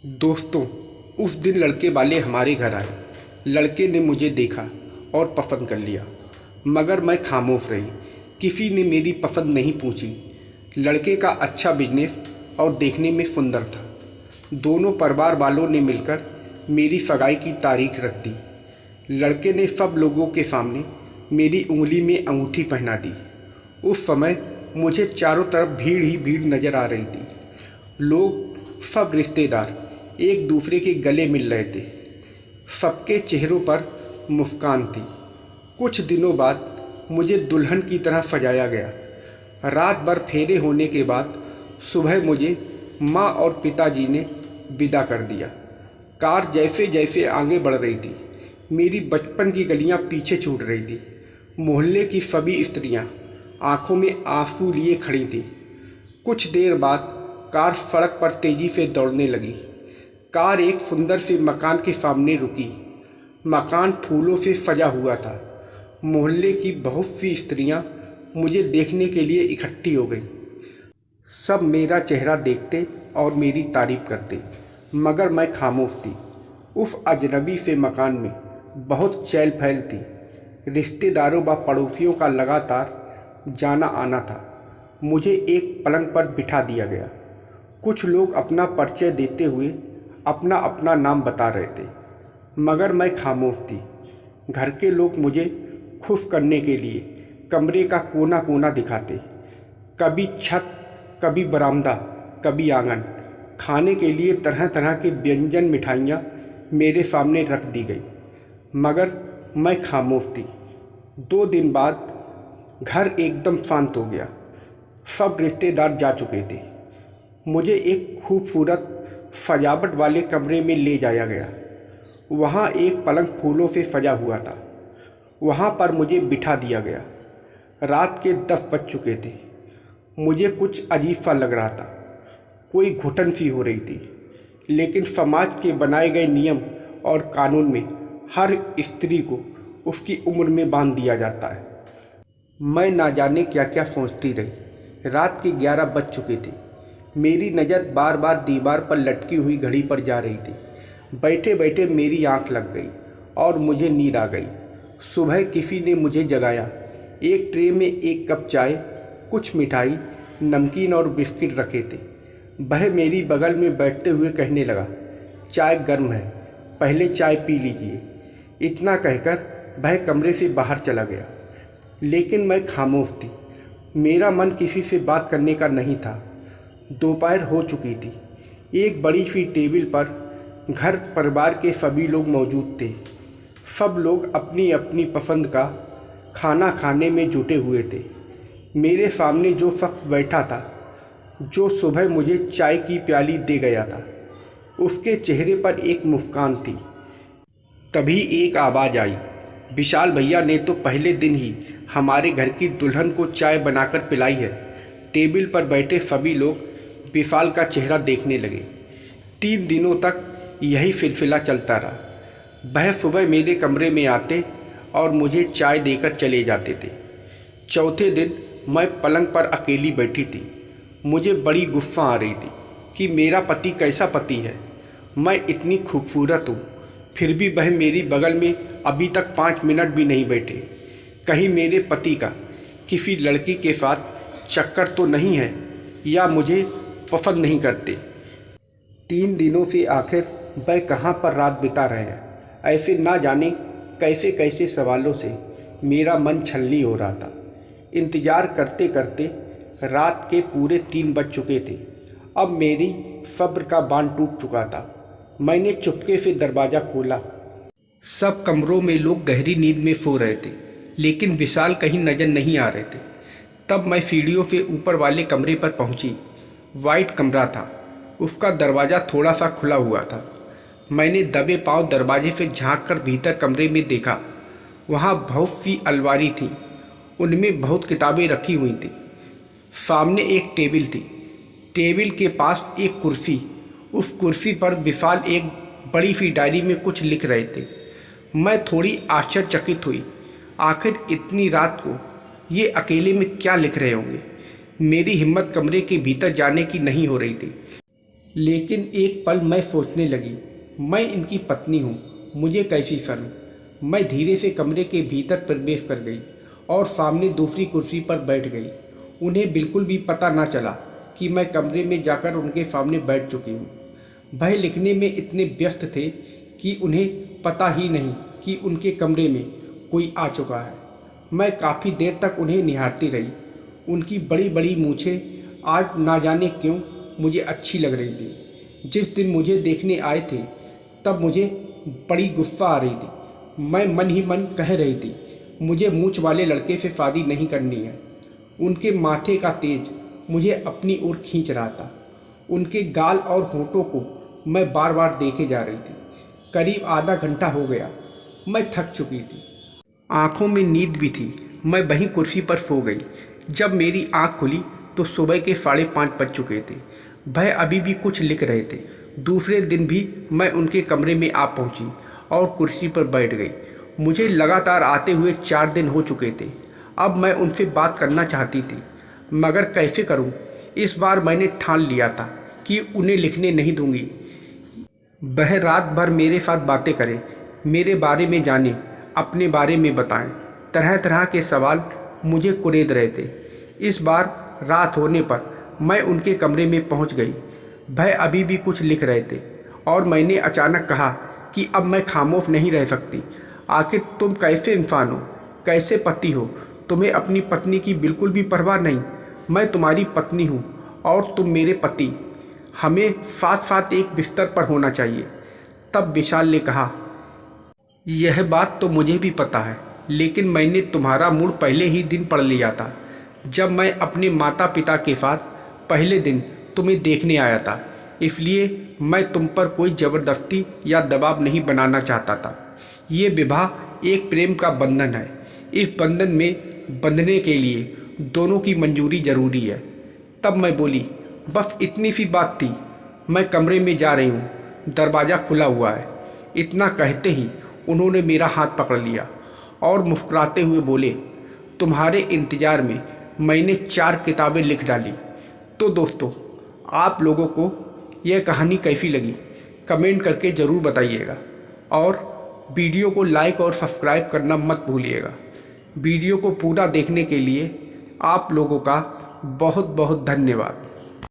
दोस्तों, उस दिन लड़के वाले हमारे घर आए। लड़के ने मुझे देखा और पसंद कर लिया, मगर मैं खामोश रही। किसी ने मेरी पसंद नहीं पूछी। लड़के का अच्छा बिजनेस और देखने में सुंदर था। दोनों परिवार वालों ने मिलकर मेरी सगाई की तारीख रख दी। लड़के ने सब लोगों के सामने मेरी उंगली में अंगूठी पहना दी। उस समय मुझे चारों तरफ भीड़ ही भीड़ नज़र आ रही थी। लोग, सब रिश्तेदार एक दूसरे के गले मिल रहे थे। सबके चेहरों पर मुस्कान थी। कुछ दिनों बाद मुझे दुल्हन की तरह सजाया गया। रात भर फेरे होने के बाद सुबह मुझे माँ और पिताजी ने विदा कर दिया। कार जैसे जैसे आगे बढ़ रही थी, मेरी बचपन की गलियाँ पीछे छूट रही थी। मोहल्ले की सभी स्त्रियाँ आंखों में आंसू लिए खड़ी थीं। कुछ देर बाद कार सड़क पर तेजी से दौड़ने लगी। कार एक सुंदर से मकान के सामने रुकी। मकान फूलों से सजा हुआ था। मोहल्ले की बहुत सी स्त्रियां मुझे देखने के लिए इकट्ठी हो गईं। सब मेरा चेहरा देखते और मेरी तारीफ करते, मगर मैं खामोश थी। उस अजनबी से मकान में बहुत चहल पहल थी। रिश्तेदारों व पड़ोसियों का लगातार जाना आना था। मुझे एक पलंग पर बिठा दिया गया। कुछ लोग अपना परिचय देते हुए अपना अपना नाम बता रहे थे, मगर मैं खामोश थी। घर के लोग मुझे खुश करने के लिए कमरे का कोना कोना दिखाते, कभी छत, कभी बरामदा, कभी आंगन। खाने के लिए तरह तरह के व्यंजन, मिठाइयाँ मेरे सामने रख दी गई, मगर मैं खामोश थी। 2 दिन बाद घर एकदम शांत हो गया। सब रिश्तेदार जा चुके थे। मुझे एक खूबसूरत सजावट वाले कमरे में ले जाया गया। वहाँ एक पलंग फूलों से सजा हुआ था। वहाँ पर मुझे बिठा दिया गया। रात के 10 बज चुके थे। मुझे कुछ अजीब सा लग रहा था। कोई घुटन सी हो रही थी। लेकिन समाज के बनाए गए नियम और कानून में हर स्त्री को उसकी उम्र में बांध दिया जाता है। मैं ना जाने क्या क्या सोचती रही। रात के 11 बज चुके थे। मेरी नज़र बार बार दीवार पर लटकी हुई घड़ी पर जा रही थी। बैठे बैठे मेरी आंख लग गई और मुझे नींद आ गई। सुबह किसी ने मुझे जगाया। एक ट्रे में 1 कप चाय, कुछ मिठाई, नमकीन और बिस्किट रखे थे। वह मेरी बगल में बैठते हुए कहने लगा, चाय गर्म है, पहले चाय पी लीजिए। इतना कहकर वह कमरे से बाहर चला गया। लेकिन मैं खामोश थी। मेरा मन किसी से बात करने का नहीं था। दोपहर हो चुकी थी। एक बड़ी सी टेबल पर घर परिवार के सभी लोग मौजूद थे। सब लोग अपनी अपनी पसंद का खाना खाने में जुटे हुए थे। मेरे सामने जो शख्स बैठा था, जो सुबह मुझे चाय की प्याली दे गया था, उसके चेहरे पर एक मुस्कान थी। तभी एक आवाज़ आई, विशाल भैया ने तो पहले दिन ही हमारे घर की दुल्हन को चाय बनाकर पिलाई है। टेबल पर बैठे सभी लोग विशाल का चेहरा देखने लगे। 3 दिनों तक यही सिलसिला चलता रहा। वह सुबह मेरे कमरे में आते और मुझे चाय देकर चले जाते थे। चौथे दिन मैं पलंग पर अकेली बैठी थी। मुझे बड़ी गुस्सा आ रही थी कि मेरा पति कैसा पति है। मैं इतनी खूबसूरत हूँ, फिर भी वह मेरी बगल में अभी तक 5 मिनट भी नहीं बैठे। कहीं मेरे पति का किसी लड़की के साथ चक्कर तो नहीं है, या मुझे पसंद नहीं करते। 3 दिनों से आखिर वह कहाँ पर रात बिता रहे हैं, ऐसे ना जाने कैसे कैसे सवालों से मेरा मन छलनी हो रहा था। इंतज़ार करते करते रात के पूरे 3 बज चुके थे। अब मेरी सब्र का बांध टूट चुका था। मैंने चुपके से दरवाज़ा खोला। सब कमरों में लोग गहरी नींद में सो रहे थे, लेकिन विशाल कहीं नज़र नहीं आ रहे थे। तब मैं सीढ़ियों से ऊपर वाले कमरे पर पहुंची। वाइट कमरा था। उसका दरवाज़ा थोड़ा सा खुला हुआ था। मैंने दबे पांव दरवाजे से झांककर भीतर कमरे में देखा। वहाँ बहुत सी अलमारी थीं। उनमें बहुत किताबें रखी हुई थीं। सामने एक टेबल थी। टेबल के पास एक कुर्सी। उस कुर्सी पर विशाल एक बड़ी सी डायरी में कुछ लिख रहे थे। मैं थोड़ी आश्चर्यचकित हुई। आखिर इतनी रात को ये अकेले में क्या लिख रहे होंगे। मेरी हिम्मत कमरे के भीतर जाने की नहीं हो रही थी। लेकिन एक पल मैं सोचने लगी, मैं इनकी पत्नी हूँ, मुझे कैसी शर्म। मैं धीरे से कमरे के भीतर प्रवेश कर गई और सामने दूसरी कुर्सी पर बैठ गई। उन्हें बिल्कुल भी पता न चला कि मैं कमरे में जाकर उनके सामने बैठ चुकी हूँ। वह लिखने में इतने व्यस्त थे कि उन्हें पता ही नहीं कि उनके कमरे में कोई आ चुका है। मैं काफ़ी देर तक उन्हें निहारती रही। उनकी बड़ी बड़ी मूछें आज ना जाने क्यों मुझे अच्छी लग रही थी। जिस दिन मुझे देखने आए थे तब मुझे बड़ी गुस्सा आ रही थी। मैं मन ही मन कह रही थी, मुझे मूछ वाले लड़के से शादी नहीं करनी है। उनके माथे का तेज मुझे अपनी ओर खींच रहा था। उनके गाल और होठों को मैं बार बार देखे जा रही थी। करीब आधा घंटा हो गया। मैं थक चुकी थी, आंखों में नींद भी थी। मैं वहीं कुर्सी पर सो गई। जब मेरी आंख खुली तो सुबह के 5:30 बज चुके थे। वह अभी भी कुछ लिख रहे थे। दूसरे दिन भी मैं उनके कमरे में आ पहुंची और कुर्सी पर बैठ गई। मुझे लगातार आते हुए 4 दिन हो चुके थे। अब मैं उनसे बात करना चाहती थी, मगर कैसे करूं? इस बार मैंने ठान लिया था कि उन्हें लिखने नहीं दूंगी। वह रात भर मेरे साथ बातें करें, मेरे बारे में जानें, अपने बारे में बताएं। तरह तरह के सवाल मुझे कुरेद रहे थे। इस बार रात होने पर मैं उनके कमरे में पहुंच गई। वह अभी भी कुछ लिख रहे थे और मैंने अचानक कहा कि अब मैं खामोश नहीं रह सकती। आखिर तुम कैसे इंसान हो, कैसे पति हो? तुम्हें अपनी पत्नी की बिल्कुल भी परवाह नहीं। मैं तुम्हारी पत्नी हूँ और तुम मेरे पति। हमें साथ साथ एक बिस्तर पर होना चाहिए। तब विशाल ने कहा, यह बात तो मुझे भी पता है, लेकिन मैंने तुम्हारा मूड पहले ही दिन पढ़ लिया था, जब मैं अपने माता पिता के साथ पहले दिन तुम्हें देखने आया था। इसलिए मैं तुम पर कोई ज़बरदस्ती या दबाव नहीं बनाना चाहता था। ये विवाह एक प्रेम का बंधन है। इस बंधन में बंधने के लिए दोनों की मंजूरी ज़रूरी है। तब मैं बोली, बस इतनी सी बात थी, मैं कमरे में जा रही हूँ, दरवाज़ा खुला हुआ है। इतना कहते ही उन्होंने मेरा हाथ पकड़ लिया और मुस्कुराते हुए बोले, तुम्हारे इंतज़ार में मैंने 4 किताबें लिख डाली। तो दोस्तों, आप लोगों को यह कहानी कैसी लगी कमेंट करके ज़रूर बताइएगा और वीडियो को लाइक और सब्सक्राइब करना मत भूलिएगा। वीडियो को पूरा देखने के लिए आप लोगों का बहुत बहुत धन्यवाद।